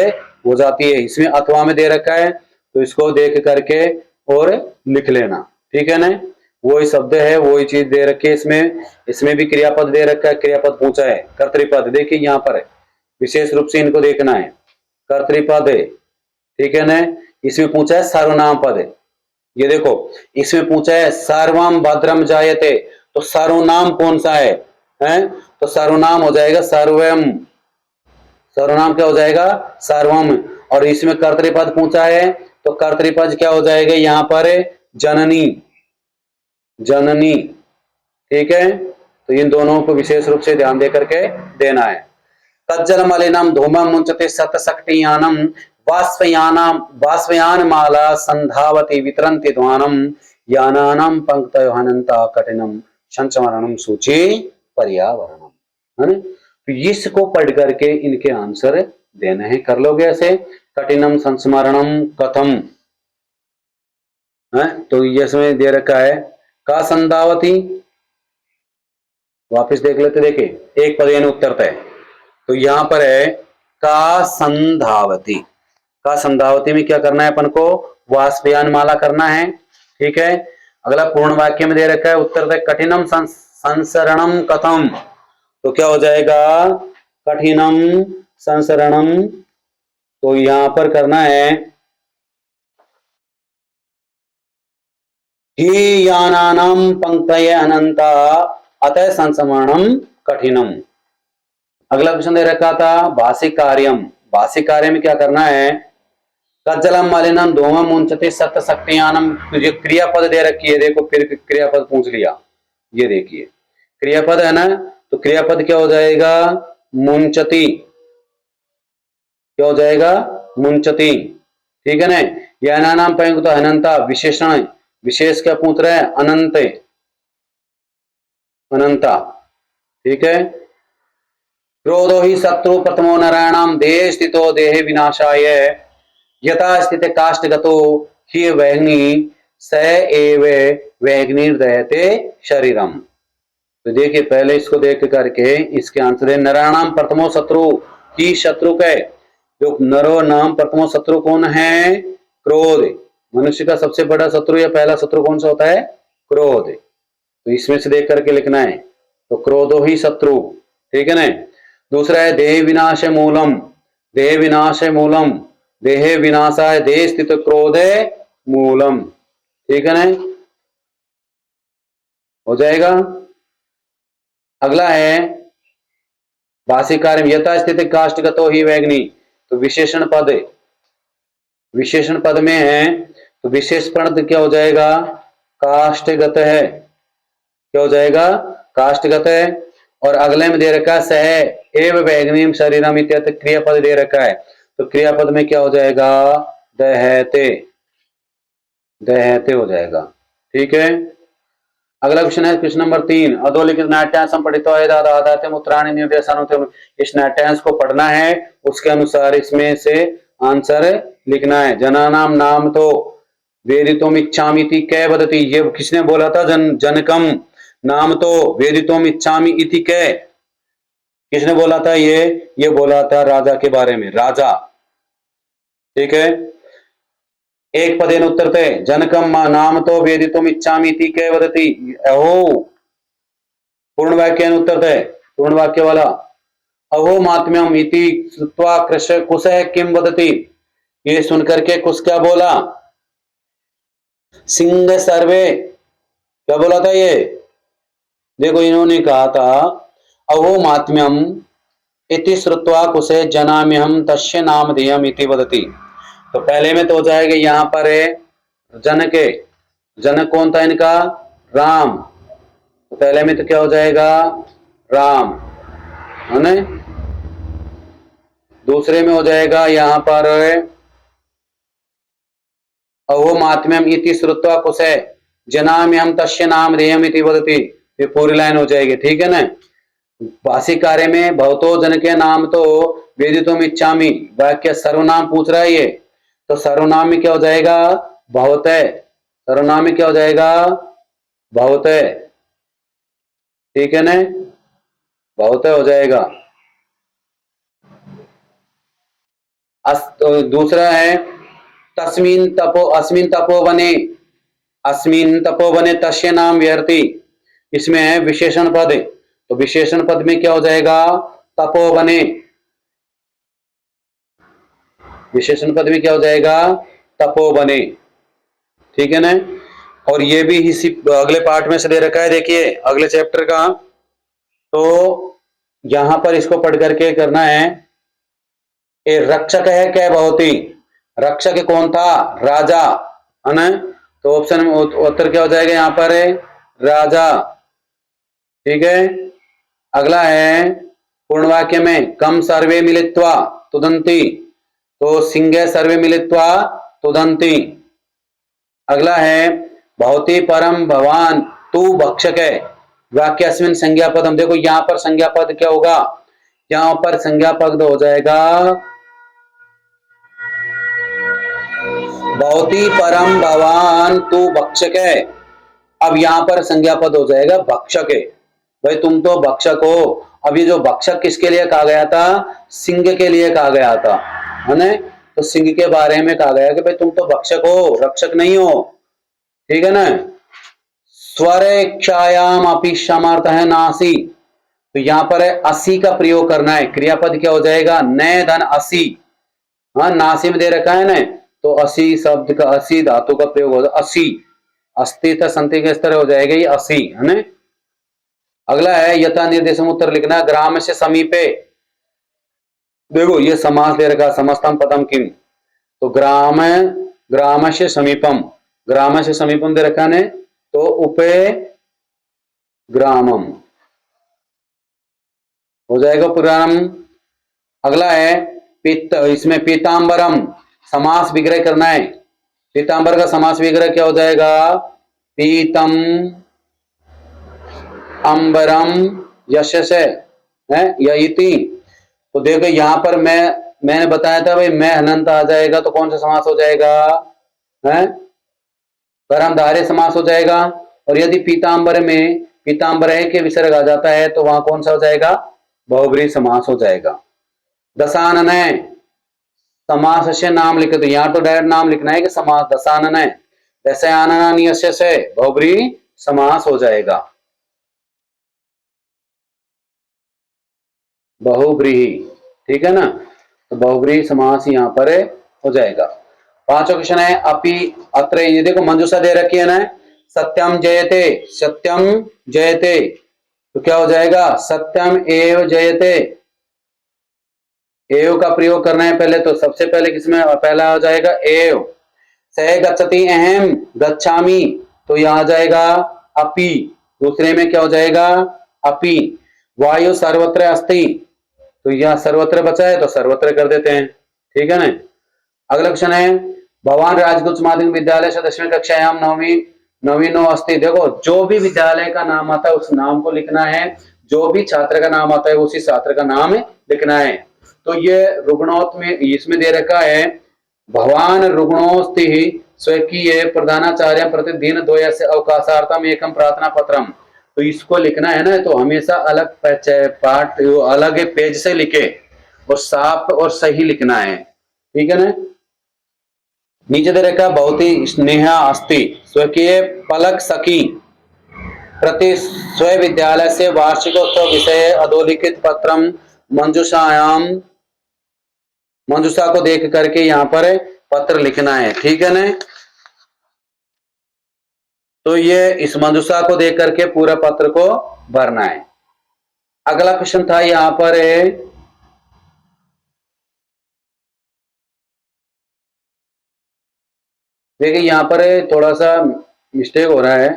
हो जाती है। इसमें अथवा में दे रखा है तो इसको देख करके और लिख लेना, ठीक है ना, वही शब्द है, वही चीज दे रखी है इसमें। इसमें भी क्रियापद दे रखा है, क्रियापद पूछा है, कर्तृपद देखिए यहाँ पर विशेष रूप से इनको देखना है, कर्तृपद है, ठीक है ना। इसमें पूछा है सर्वनाम पद, ये देखो इसमें पूछा है सर्वम भद्रम जायते, तो सर्वनाम कौन सा है, तो सर्वनाम हो जाएगा सर्वम, सर्वनाम क्या हो जाएगा, सर्वम। और इसमें कर्तृपद पूछा है तो कर्तृपद क्या हो जाएगा यहाँ पर, जननी, जननी, ठीक है। तो इन दोनों को विशेष रूप से ध्यान दे करके देना है। तज्जल मलिनम धूमम मुंचते सतशक्तियानम वाष्पयान माला संधावती वितरन्ति ध्वानम यानानाम पंक्तयो हनन्ता कठिनम संस्मरणम सूची पर्यावरणम, है ना। तो इसको पढ़ करके इनके आंसर देने हैं, कर लोगे ऐसे, कठिनम संस्मरणम कथम है, तो ये इसमें दे रखा है का संधावती, वापस देख लेते, देखिए एक पद उत्तर तय, तो यहां पर है का संधावती, का संधावती में क्या करना है अपन को, वाष्पयान माला करना है, ठीक है। अगला पूर्ण वाक्य में दे रखा है उत्तर तय कठिनम संसरणम कथम, तो क्या हो जाएगा, कठिनम संसरणम, तो यहां पर करना है ही यानानाम पंक्तये अनंता अतः संस्मरणम कठिनम। अगला क्वेश्चन दे रखा था भाषिक कार्यम, भाषिक कार्य में क्या करना है, कज्जलम मलिनम धूमम मुंचते सतशक्तियानम, तुझे क्रियापद दे रखी है, देखो फिर क्रियापद पूछ लिया, ये देखिए क्रियापद है ना, तो क्रियापद क्या हो जाएगा, मुंचती, क्या हो जाएगा, मुंचती, ठीक है ना। यह नाम पाएंगे तो अनंता विशेषण, विशेष क्या पूछ रहे हैं, अनंत, अनंता, ठीक है। क्रोधो ही शत्रु प्रथमो नराणाम देह स्थितो देहे विनाशाय यथा स्थित काष्ठगतो ही वैग्नि स एव वैग्निर्दहते शरीरम। तो देखिए पहले इसको देख करके इसके आंसर है नराणाम प्रथमो शत्रु ही शत्रु के जो नरो नाम प्रथमो शत्रु कौन है? क्रोध। मनुष्य का सबसे बड़ा शत्रु या पहला शत्रु कौन सा होता है? क्रोध। तो इसमें से देख करके लिखना है। तो क्रोधो ही शत्रु, ठीक है ना। दूसरा है देह विनाश मूलम, देह विनाश मूलम, देह विनाशाय देह स्थित क्रोधे मूलम, ठीक है ना, हो जाएगा। अगला है भाष्यकार यथा स्थित काष्ठगतो ही वैग्नि। तो विशेषण पद, विशेषण पद में है तो विशेष पद क्या हो जाएगा? काष्ठगत है, क्या हो जाएगा? काष्ठगत है। और अगले में दे रखा है सह एव वैग्निम शरीरम इत्यादि क्रियापद दे रखा है। तो क्रियापद में क्या हो जाएगा? दहते, दहते हो जाएगा, ठीक है। अगला क्वेश्चन है क्वेश्चन नंबर 3 अधोलिखित नाट्यांश पठितो आदाते मूत्राणि निर्देशानुते। इस नाट्यांश को पढ़ना है, उसके अनुसार इसमें से आंसर लिखना है। जनानाम नाम तो वेदितुम इच्छामि इति कै वदति। ये किसने बोला था? जनकम नाम तो वेदितुम इच्छामि इति कै, किसने बोला था? ये बोला था राजा के बारे में, राजा, ठीक है। एक पदेन उत्तरते जनकम नाम तो वेदितुम इच्छामि इति कै वदति। अहो पूर्ण वाक्य उत्तरते, पूर्ण वाक्य वाला अहो महात्म्यम इति श्रुत्वा कृष्ण कुशः किम वदति। ये सुनकर के कुछ क्या बोला? सिंह सर्वे, क्या बोला था ये? देखो इन्होंने कहा था अहो महात्म्यम इति श्रुत्वा कुशे जनाम्यहम तस्य नामधेयम इति वदति। तो पहले में तो हो जाएगा यहां पर है जनक, जनक कौन था इनका? राम। तो पहले में तो क्या हो जाएगा? राम, है ना। दूसरे में हो जाएगा यहां पर अहो महात्म्यम इति श्रुत्वा कुशे जनाम्यहम तस्य नामधेयम इति वदति। ये पूरी लाइन हो जाएगी, ठीक है ना। भाषी कार्य में भवतो जन के नाम तो वेदितुम इच्छामि, वाक्य सर्वनाम पूछ रहा है ये, तो सर्वनाम में क्या हो जाएगा? भवते, सर्वनाम में क्या हो जाएगा? भवते, ठीक है ना, भवते हो जाएगा। तो दूसरा है तस्मिन तपोवने, अस्मिन तपोवने तस्य नाम व्यर्थी। इसमें है विशेषण पद, तो विशेषण पद में क्या हो जाएगा? तपोवने, विशेषण पद में क्या हो जाएगा? तपोवने, ठीक है ना। और ये भी इसी अगले पार्ट में से दे रखा है, देखिए अगले चैप्टर का। तो यहां पर इसको पढ़ करके करना है। ये रक्षक है क्या? बहुती रक्षक कौन था? राजा, है ना। तो ऑप्शन उत्तर क्या हो जाएगा यहां पर? राजा, ठीक है। अगला है पूर्ण वाक्य में कम सर्वे मिलित्वा तुदंती। तो सिंह सर्वे मिलित्वा तुदंती। अगला है भवती परम भवान तू भक्षक है। वाक्य अस्मिन संज्ञा पदम। देखो यहां पर संज्ञा पद क्या होगा? यहां पर संज्ञा पद हो जाएगा भवती परम भवान तू भक्षक है। अब यहां पर संज्ञा पद हो जाएगा भक्षक है। भाई तुम तो भक्षक हो। अब ये जो भक्षक किसके लिए कहा गया था? सिंह के लिए कहा गया था, है ना। तो सिंह के बारे में कहा गया कि भाई तुम तो भक्षक हो, रक्षक नहीं हो, ठीक है ना। स्वर क्षायाम अपि समर्थ है नासी। तो यहां पर है असी का प्रयोग करना है। क्रियापद क्या हो जाएगा? नए धन असी। हाँ नासी में दे रखा है ना, तो असी शब्द का असी धातु का प्रयोग होगा असी। अस्तित्व संति के स्तर हो जाएगा ये असी, है ना। अगला है यथा निर्देशम उत्तर लिखना। ग्राम से समीपे, देखो ये समास दे रखा समस्तम पदम किम। तो ग्राम से समीपम, ग्राम से समीपम दे रखा ने, तो उपे ग्रामम हो जाएगा पुराणम। अगला है इसमें पीतांबरम समास विग्रह करना है। पीतांबर का समास विग्रह क्या हो जाएगा? पीतम अंबरम यशसे है या इति। तो देखो यहाँ पर मैंने बताया था भाई मैं अनंत आ जाएगा तो कौन सा समास हो जाएगा, है कर्मधारय समास हो जाएगा। और यदि पीतांबर में पीतांबर के विसर्ग आ जाता है तो वहां कौन सा हो जाएगा, बहुब्रीहि समास हो जाएगा। दशाननय समास से नाम लिखे, तो यहाँ तो डायरेक्ट नाम लिखना है कि समास दशाननय दशयाननीय से बहुब्रीहि समास हो जाएगा, बहुब्रीहि, ठीक है ना। तो बहुब्रीहि समास यहाँ पर हो जाएगा। पांचवा क्वेश्चन है अपि अत्र, ये देखो मंजूषा दे रखी है ना, सत्यम जयते, सत्यम जयते, तो क्या हो जाएगा सत्यम एव जयते, एव का प्रयोग करना है पहले, तो सबसे पहले किसमें पहला हो जाएगा एव। सह गच्छति अहम गच्छामि, तो यहां जाएगा अपि, दूसरे में क्या हो जाएगा अपि। वायु सर्वत्र अस्ति, तो यहां सर्वत्र बचा है तो सर्वत्र कर देते हैं, ठीक है ना। अगला क्वेश्चन है भगवान राजगुप्त उच्च माध्यमिक विद्यालय से 10वीं कक्षायाम नवीनो अस्ति, देखो जो भी विद्यालय का नाम आता है उस नाम को लिखना है, जो भी छात्र का नाम आता है उसी छात्र का नाम लिखना है। तो ये रुग्णोत में इसमें दे रखा है भगवान रुग्णोस्ति स्वकीय प्रधानाचार्य प्रतिदिन द्वयस्य अवकाशार्थम एकम प्रार्थना पत्रम, तो इसको लिखना है ना, तो हमेशा अलग पार्ट अलग पेज से लिखे और साफ और सही लिखना है, ठीक है ना। नीचे दे रखा बहुत ही स्नेहा अस्ति स्वकीय पलक सखी प्रति स्व विद्यालय से वार्षिकोत्सव विषय अधोलिखित पत्रम मंजूषायाम, मंजूषा को देख करके यहाँ पर पत्र लिखना है, ठीक है ना। तो ये इस मंजूषा को देख करके पूरा पत्र को भरना है। अगला क्वेश्चन था यहाँ पर देखिए यहाँ पर थोड़ा सा मिस्टेक हो रहा है,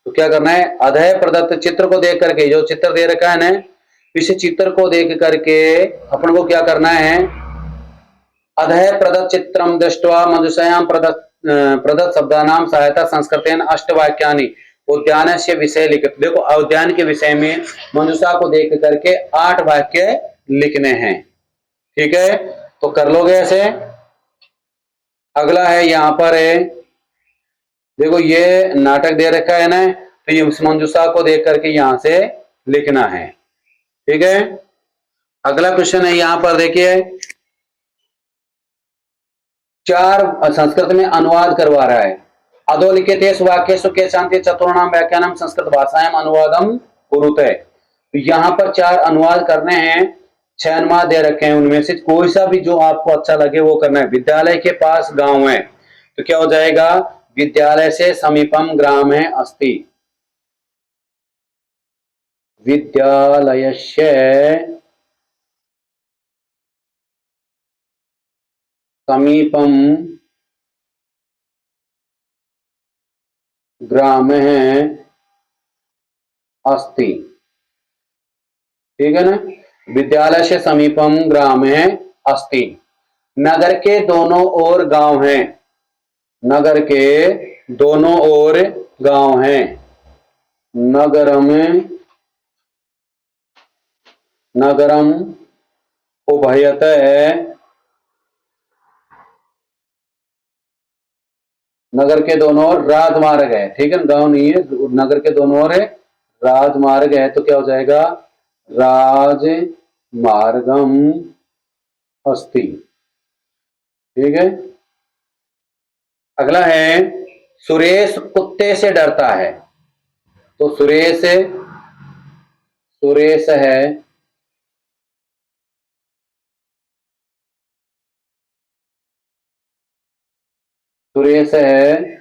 तो क्या करना है अधय प्रदत्त चित्र को देख करके, जो चित्र दे रखा है ना, इस चित्र को देख करके अपन को क्या करना है अधय प्रदत्त चित्रम दृष्ट्वा मंजूषायाम प्रदत्त शब्दानाम सहायता संस्कृतेन अष्टवाक्यानि उद्यान से विषय लिखित, देखो उद्यान के विषय में मंजूषा को देख करके 8 वाक्य लिखने हैं, ठीक है, तो कर लोगे ऐसे। अगला है यहाँ पर देखो ये नाटक दे रखा है ना, तो ये उस मंजूषा को देख करके यहां से लिखना है, ठीक है। अगला क्वेश्चन है यहाँ पर देखिए 4 संस्कृत में अनुवाद करवा रहा है। अधोलिखित वाक्य सुखे शांति चतुर्णाम व्याख्यानम संस्कृत भाषाएं अनुवादम कुरुते, तो यहाँ पर 4 अनुवाद करने हैं, 6 अनुवाद दे रखे हैं, उनमें से कोई सा भी जो आपको अच्छा लगे वो करना है। विद्यालय के पास गांव है, तो क्या हो जाएगा विद्यालय से समीपम ग्राम है अस्ति, विद्यालयस्य समीपम ग्राम है अस्ति, ठीक है ना। विद्यालय से समीपम ग्राम है अस्ति, नगर के दोनों ओर गांव है, नगर के दोनों ओर गांव है, नगरम नगरम उभयतः, नगर के दोनों ओर राजमार्ग है, ठीक है, गांव नहीं है, नगर के दोनों ओर राजमार्ग है, तो क्या हो जाएगा राजमार्गम अस्ति, ठीक है। अगला है सुरेश कुत्ते से डरता है, तो सुरेश है सुरेश है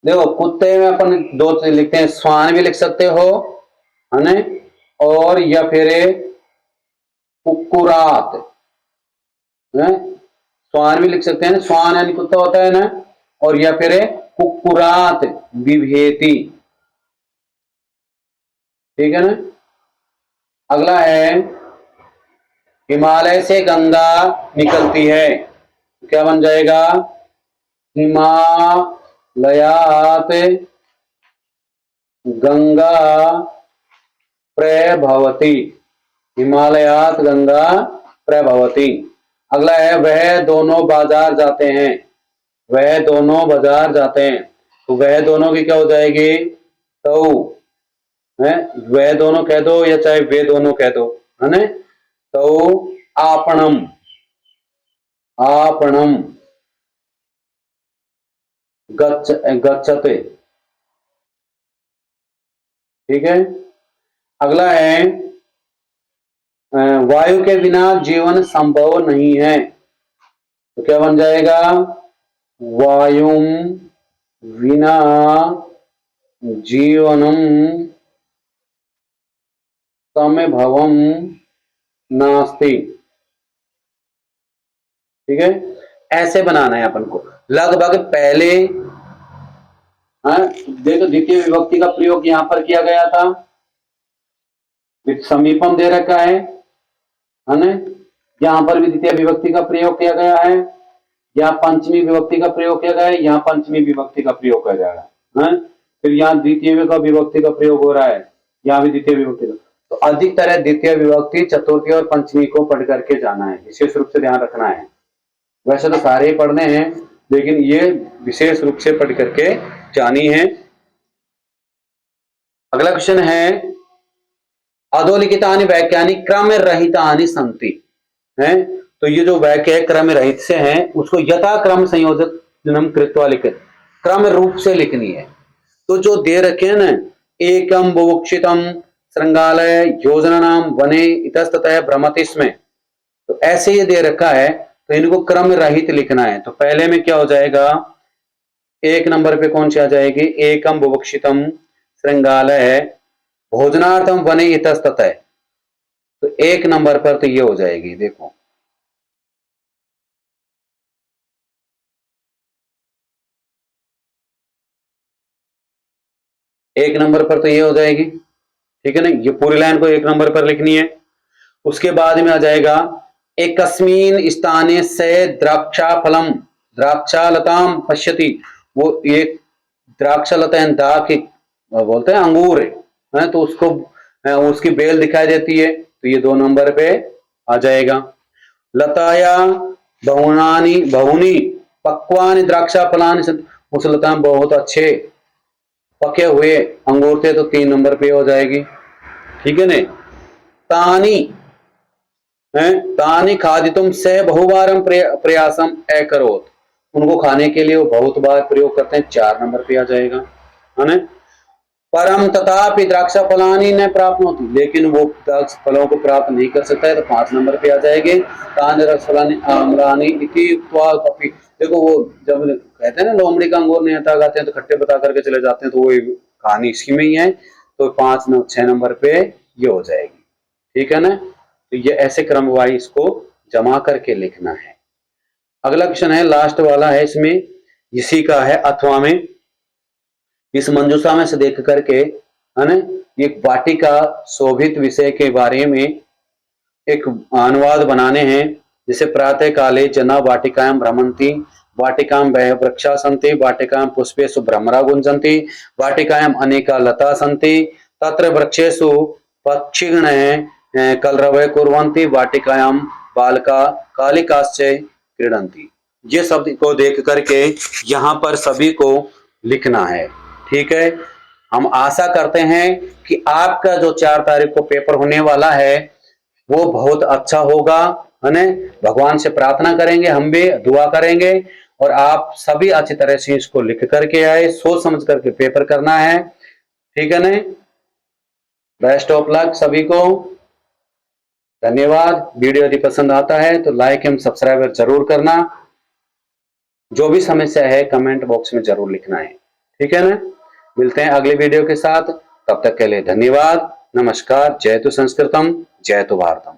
देखो कुत्ते में अपन 2 चीज लिखते हैं, श्वान भी लिख सकते हो है ना, और या फिर कुक्कुरात है, श्वान भी लिख सकते हैं, श्वान यानी कुत्ता होता है ना, और या फिर कुक्कुरात विभेति, ठीक है ना। अगला है हिमालय से गंगा निकलती है, क्या बन जाएगा हिमालयात गंगा प्रभवती, हिमालयात गंगा प्रभवती। अगला है वह दोनों बाजार जाते हैं, वह दोनों बाजार जाते हैं, तो वह दोनों की क्या हो जाएगी, तो है, वह दोनों कह दो या चाहे वे दोनों कह दो, है ना। तो आपणम, आपणम गच्छते, ठीक है। अगला है वायु के बिना जीवन संभव नहीं है, तो क्या बन जाएगा, वायुम विना जीवनम समभवम नास्ति, ठीक है। ऐसे बनाना है अपन को लगभग पहले। देखो द्वितीय विभक्ति का प्रयोग यहां पर किया गया था, समीपम दे रखा है ना, यहां पर भी द्वितीय विभक्ति का प्रयोग किया गया है, यहाँ पंचमी विभक्ति का प्रयोग किया गया है, यहाँ पंचमी विभक्ति का प्रयोग किया गया है, फिर यहाँ द्वितीय का विभक्ति का प्रयोग हो रहा है, यहाँ भी द्वितीय विभक्ति का। तो अधिकतर है द्वितीय विभक्ति चतुर्थी और पंचमी को पढ़ करके जाना है, विशेष रूप से ध्यान रखना है। वैसे तो सारे ही पढ़ने हैं, लेकिन ये विशेष रूप से पढ़ करके जानी है। अगला क्वेश्चन है अधोलिखितानि वाक्यानि क्रम रहितानि सन्ति, है, तो ये जो वाक्य है क्रम रहित से हैं उसको यथा क्रम संयोजनम कृत्वा लिखित, क्रम रूप से लिखनी है। तो जो दे रखे हैं ना, एकम बुभुक्षितम श्रृंगालय योजना नाम वने इतस्ततः भ्रमतिस्म, तो ऐसे ये दे रखा है, तो इनको क्रम रहित लिखना है। तो पहले में क्या हो जाएगा, एक नंबर पे कौन सी आ जाएगी, एकम बुभुक्षितम श्रृंगालय भोजनार्थम वने इतस्ततः, तो एक नंबर पर तो ये हो जाएगी, देखो एक नंबर पर तो ये हो जाएगी, ठीक है ना। ये पूरी लाइन को एक नंबर पर लिखनी है। उसके बाद में आ जाएगा एकस्मिन स्थाने से द्राक्षा फलम द्राक्षालताम पश्यति, वो एक द्राक्षालता दा बोलते हैं अंगूर है, तो उसको उसकी बेल दिखाई देती है, तो ये 2 नंबर पे आ जाएगा। लताया बहुनानी बहुनी पक्वानि द्राक्षा फलानि, उस लता में बहुत अच्छे पके हुए अंगूर थे, तो 3 नंबर पे हो जाएगी, ठीक है ने। तानी तानी खादितुम से बहुबारम प्रयासम अकरोत, उनको खाने के लिए वो बहुत बार प्रयोग करते हैं, 4 नंबर पे आ जाएगा, है ना। परम तथापि द्राक्षा फलानी न प्राप्त होती, लेकिन वो द्राक्ष फलों को प्राप्त नहीं कर सकता है, तो 5 नंबर पे आ जाएंगे। फलानी आम्रानी इति कपि, देखो वो जब कहते हैं ना लोमड़ी का अंगूर नहीं आता गाते हैं, तो खट्टे बता करके चले जाते हैं, तो वो कहानी इसी में ही है, तो 6 नंबर पे ये हो जाएगी, ठीक है ना। तो ये ऐसे क्रम वाइज इसको जमा करके लिखना है। अगला क्वेश्चन है लास्ट वाला है, इसमें इसी का है अथवा में, इस मंजूषा में से देख करके, है ना, एक वाटिका शोभित विषय के बारे में एक अनुवाद बनाने हैं। जैसे प्रातः काले जना वाटिकायां भ्रमंती, वाटिकां वृक्षा सन्ति, वाटिकां पुष्पेषु भ्रमरा गुंजन्ति, वाटिकायां अनेका लता सन्ति, तत्र वृक्षेषु पक्षिगण कलरवः कुर्वन्ति, वाटिकायां बालका कालिकाश्च क्रीडन्ति। ये शब्द को देख करके यहाँ पर सभी को लिखना है, ठीक है। हम आशा करते हैं कि आपका जो 4 तारीख को पेपर होने वाला है वो बहुत अच्छा होगा, है ना। भगवान से प्रार्थना करेंगे, हम भी दुआ करेंगे, और आप सभी अच्छी तरह से इसको लिख करके आए, सोच समझ करके पेपर करना है, ठीक है ना। बेस्ट ऑफ लक सभी को, धन्यवाद। वीडियो यदि पसंद आता है तो लाइक एवं सब्सक्राइब जरूर करना, जो भी समस्या है कमेंट बॉक्स में जरूर लिखना है, ठीक है ना। मिलते हैं अगले वीडियो के साथ, तब तक के लिए धन्यवाद, नमस्कार, जय तु संस्कृतम, जय तु भारतम।